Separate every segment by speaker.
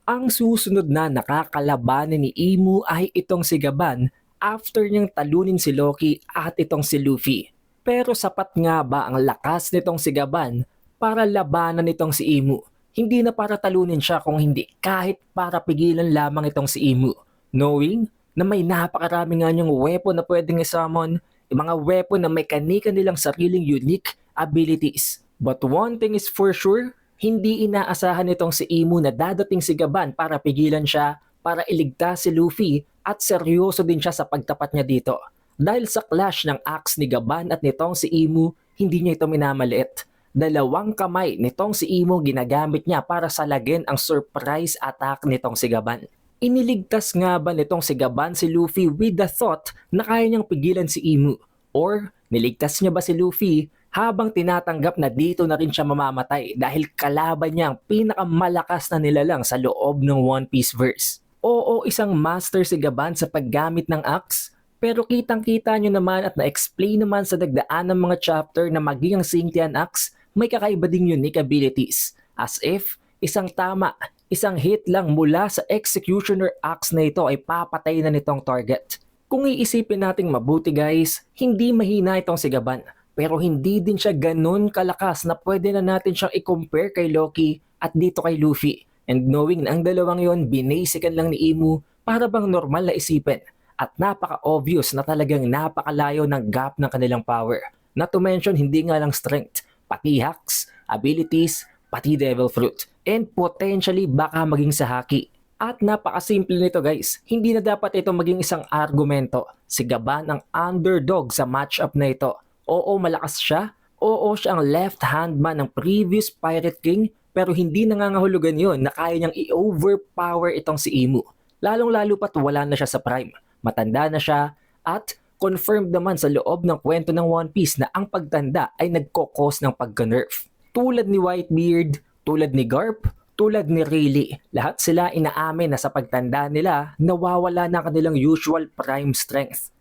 Speaker 1: Ang susunod na nakakalabanin ni Imu ay itong si Gaban after niyang talunin si Loki at itong si Luffy. Pero sapat nga ba ang lakas nitong si Gaban para labanan nitong si Imu? Hindi na para talunin siya kung hindi kahit para pigilan lamang itong si Imu. Knowing na may napakarami nga niyang weapon na pwedeng i-summon, yung mga weapon na may kani-kanilang sariling unique abilities. But one thing is for sure, hindi inaasahan nitong si Imu na dadating si Gaban para pigilan siya, para iligtas si Luffy at seryoso din siya sa pagtapat niya dito. Dahil sa clash ng axe ni Gaban at nitong si Imu, hindi niya ito minamaliit. Dalawang kamay nitong si Imu ginagamit niya para salagin ang surprise attack nitong si Gaban. Iniligtas nga ba nitong si Gaban si Luffy with the thought na kaya niyang pigilan si Imu? Or niligtas niya ba si Luffy habang tinatanggap na dito na rin siya mamamatay dahil kalaban niya ang pinakamalakas na nilalang sa loob ng One Piece verse? Oo, isang master si Gaban sa paggamit ng axe, pero kitang-kita nyo naman at na-explain naman sa dagdaan ng mga chapter na maging ang Xingtian axe may kakaiba ding unique abilities. As if, isang tama, isang hit lang mula sa executioner axe na ito ay papatay na nitong target. Kung iisipin nating mabuti guys, hindi mahina itong si Gaban. Pero hindi din siya ganun kalakas na pwede na natin siyang i-compare kay Loki at dito kay Luffy. And knowing na ang dalawang yon binasican lang ni Imu para bang normal na isipin. At napaka-obvious na talagang napakalayo ng gap ng kanilang power. Not to mention hindi nga lang strength, pati hacks, abilities, pati devil fruit. And potentially baka maging sa haki. At napakasimple nito guys, hindi na dapat ito maging isang argumento. Si Gaban ang underdog sa matchup na ito. Oo, malakas siya. Oo, siya ang left hand man ng previous Pirate King, pero hindi nangangahulugan yon na kaya niyang i-overpower itong si Imu. Lalong-lalo pat wala na siya sa prime. Matanda na siya at confirmed naman sa loob ng kwento ng One Piece na ang pagtanda ay nagkokos ng pagka-nerf. Tulad ni Whitebeard, tulad ni Garp, tulad ni Rayleigh, lahat sila inaamin na sa pagtanda nila nawawala na kanilang usual prime strength.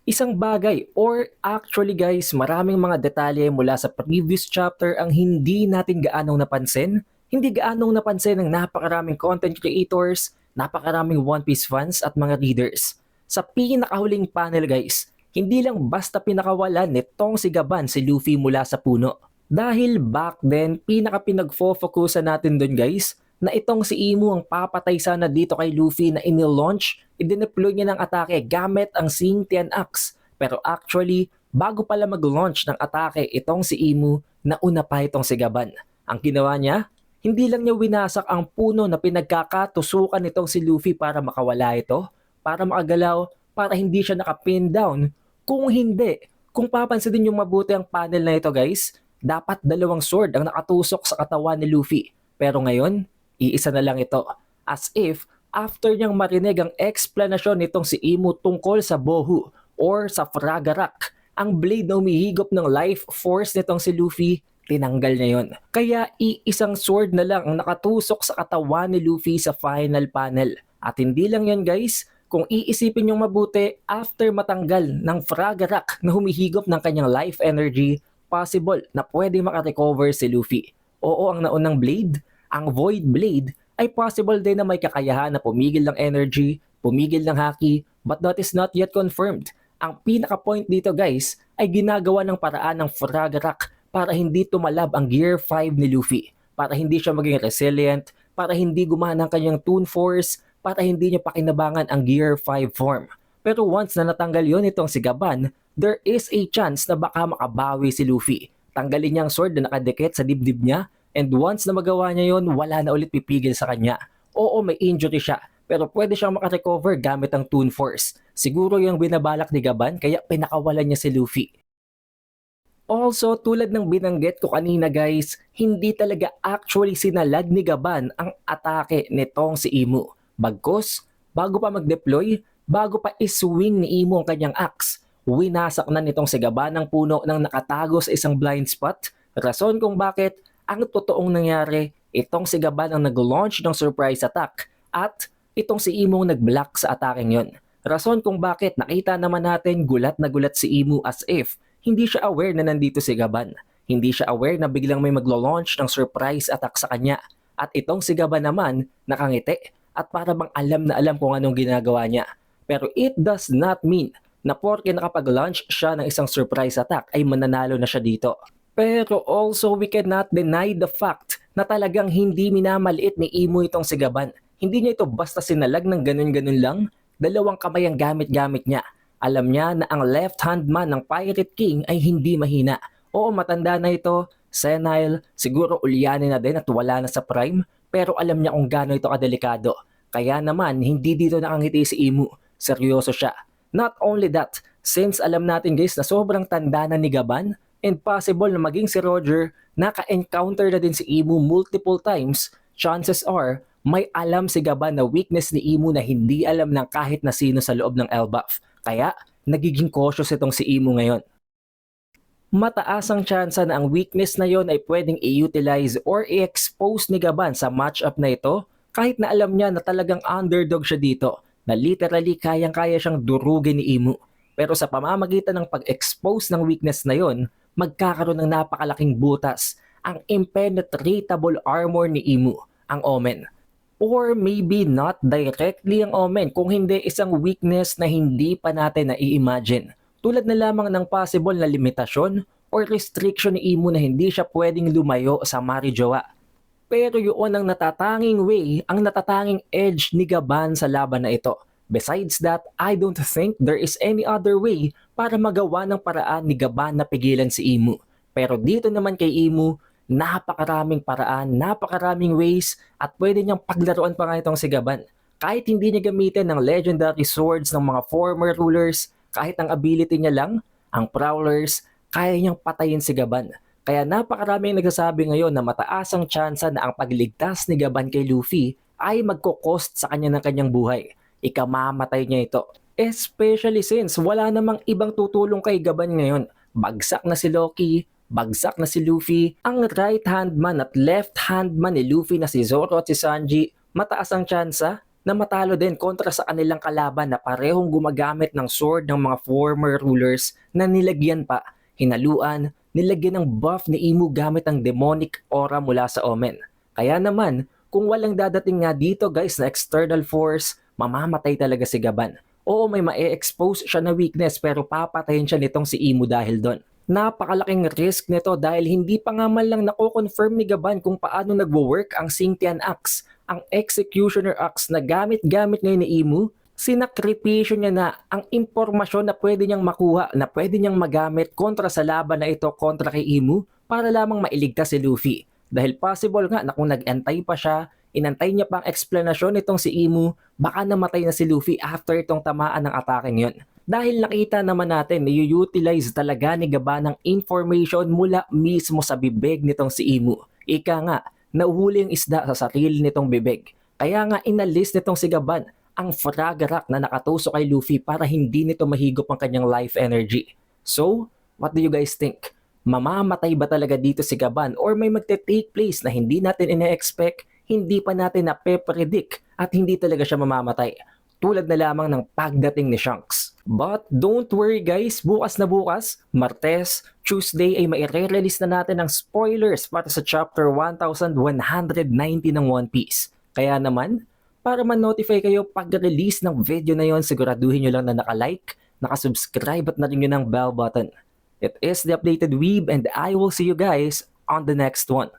Speaker 1: Isang bagay or actually guys maraming mga detalye mula sa previous chapter ang hindi natin gaanong napansin. Hindi gaanong napansin ng napakaraming content creators, napakaraming One Piece fans at mga readers. Sa pinakahuling panel guys, hindi lang basta pinakawalan nitong si Gaban si Luffy mula sa puno. Dahil back then, pinaka-pinagfo-focusan natin dun guys, na itong si Imu ang papatay sana dito kay Luffy na inilaunch, i-deploy niya ng atake gamit ang Xingtian axe. Pero actually, bago pala mag-launch ng atake itong si Imu, nauna pa itong si Gaban. Ang ginawa niya, hindi lang niya winasak ang puno na pinagkakatusukan nitong si Luffy para makawala ito, para makagalaw, para hindi siya nakapin down. Kung hindi, kung papansinin yung mabuti ang panel na ito guys, dapat dalawang sword ang nakatusok sa katawan ni Luffy. Pero ngayon, iisa na lang ito. As if, after niyang marinig ang explanation nitong si Imu tungkol sa Bohu or sa Fragarak, ang blade na humihigop ng life force nitong si Luffy, tinanggal niya yon. Kaya iisang sword na lang ang nakatusok sa katawan ni Luffy sa final panel. At hindi lang yan guys, kung iisipin niyong mabuti, after matanggal ng Fragarak na humihigop ng kanyang life energy, possible na pwede makarecover si Luffy. Oo, ang naunang blade, ang Void Blade, ay possible din na may kakayahan na pumigil ng energy, pumigil ng haki, but that is not yet confirmed. Ang pinaka-point dito guys ay ginagawa ng paraan ng Fragarak para hindi tumalab ang Gear 5 ni Luffy, para hindi siya maging resilient, para hindi gumana ang kanyang Toon Force, para hindi niya pakinabangan ang Gear 5 form. Pero once na natanggal yon itong si Gaban, there is a chance na baka makabawi si Luffy. Tanggalin niya ang sword na nakadikit sa dibdib niya, and once na magawa niya yon, wala na ulit pipigil sa kanya. Oo, may injury siya, pero pwede siyang makarecover gamit ang Toon Force. Siguro yung binabalak ni Gaban kaya pinakawalan niya si Luffy. Also, tulad ng binanggit ko kanina guys, hindi talaga actually sinalag ni Gaban ang atake nitong si Imu. Bagkus, bago pa mag-deploy, bago pa iswing ni Imu ang kanyang axe, winasak na nitong si Gaban ang puno ng nakatago sa isang blind spot. Rason kung bakit, ang totoong nangyari, itong si Gaban ang nag-launch ng surprise attack at itong si Imu nag-block sa ataking yon. Rason kung bakit nakita naman natin gulat na gulat si Imu as if hindi siya aware na nandito si Gaban. Hindi siya aware na biglang may maglo-launch ng surprise attack sa kanya. At itong si Gaba naman nakangiti at para bang alam na alam kung anong ginagawa niya. Pero it does not mean na porke nakapag-launch siya ng isang surprise attack ay mananalo na siya dito. Pero also we cannot deny the fact na talagang hindi minamaliit ni Imo itong si Gaban. Hindi niya ito basta sinalag ng ganun-ganun lang. Dalawang kamay ang gamit-gamit niya. Alam niya na ang left hand man ng Pirate King ay hindi mahina. Oo, matanda na ito, senile, siguro ulyanin na din at wala na sa prime, pero alam niya kung gaano ito kadelikado. Kaya naman, hindi dito nakangiti si Imo. Seryoso siya. Not only that, since alam natin guys na sobrang tanda na ni Gaban, and possible na maging si Roger, naka-encounter na din si Imo multiple times, chances are, may alam si Gaban na weakness ni Imo na hindi alam ng kahit na sino sa loob ng Elbaf. Kaya, nagiging cautious itong si Imo ngayon. Mataas ang tsansa na ang weakness na yon ay pwedeng i-utilize or i-expose ni Gaban sa matchup na ito kahit na alam niya na talagang underdog siya dito, na literally kayang-kaya siyang durugin ni Imo. Pero sa pamamagitan ng pag-expose ng weakness na yon, magkakaroon ng napakalaking butas, ang impenetrable armor ni Imo, ang Omen. Or maybe not directly ang Omen, kung hindi isang weakness na hindi pa natin na-i-imagine. Tulad na lamang ng possible na limitasyon or restriction ni Imo na hindi siya pwedeng lumayo sa Marijoa. Pero yun ang natatanging way, ang natatanging edge ni Gaban sa laban na ito. Besides that, I don't think there is any other way para magawa ng paraan ni Gaban na pigilan si Imo. Pero dito naman kay Imo, napakaraming paraan, napakaraming ways at pwede niyang paglaruan pa nga itong si Gaban. Kahit hindi niya gamitin ng legendary swords ng mga former rulers, kahit ang ability niya lang, ang prowlers, kaya niyang patayin si Gaban. Kaya napakaraming nagsasabi ngayon na mataas ang tsansa na ang pagligtas ni Gaban kay Luffy ay magko-cost sa kanya ng kanyang buhay. Ikamamatay niya ito. Especially since wala namang ibang tutulong kay Gaban ngayon. Bagsak na si Loki, bagsak na si Luffy, ang right hand man at left hand man ni Luffy na si Zoro at si Sanji, mataas ang tsansa na matalo din kontra sa kanilang kalaban na parehong gumagamit ng sword ng mga former rulers na nilagyan pa, hinaluan, nilagyan ng buff ni Imo gamit ang demonic aura mula sa Omen. Kaya naman, kung walang dadating nga dito guys na external force, mamamatay talaga si Gaban. Oo, may ma-expose siya na weakness pero papatayin siya nitong si Imo dahil doon. Napakalaking risk nito dahil hindi pa nga man lang nako-confirm ni Gaban kung paano nagwo-work ang Xingtian Axe, ang Executioner Axe na gamit-gamit ngayon ni Imo. Sinakripisyo niya na ang impormasyon na pwede niyang makuha, na pwede niyang magamit kontra sa laban na ito kontra kay Imo para lamang mailigtas si Luffy. Dahil possible nga na kung nag-antay pa siya, inantay niya pang explanation itong si Imo, baka namatay na si Luffy after itong tamaan ng ataking yon. Dahil nakita naman natin na i-utilize talaga ni Gaban ng information mula mismo sa bibig nitong si Imo. Ika nga, nauhuli ang isda sa sarili nitong bibig. Kaya nga inalis nitong si Gaban ang Fragarak na nakatuso kay Luffy para hindi nito mahigop ang kanyang life energy. So, what do you guys think? Mamamatay ba talaga dito si Gaban or may magte-take place na hindi natin ina-expect, hindi pa natin na-predict at hindi talaga siya mamamatay? Tulad na lamang ng pagdating ni Shanks. But don't worry guys, bukas na bukas, Martes, Tuesday ay maire-release na natin ang spoilers para sa chapter 1190 ng One Piece. Kaya naman, para ma-notify kayo pag-release ng video na yon, siguraduhin nyo lang na naka-like, naka-subscribe at na rin yun ang bell button. It is the Updated Weeb and I will see you guys on the next one.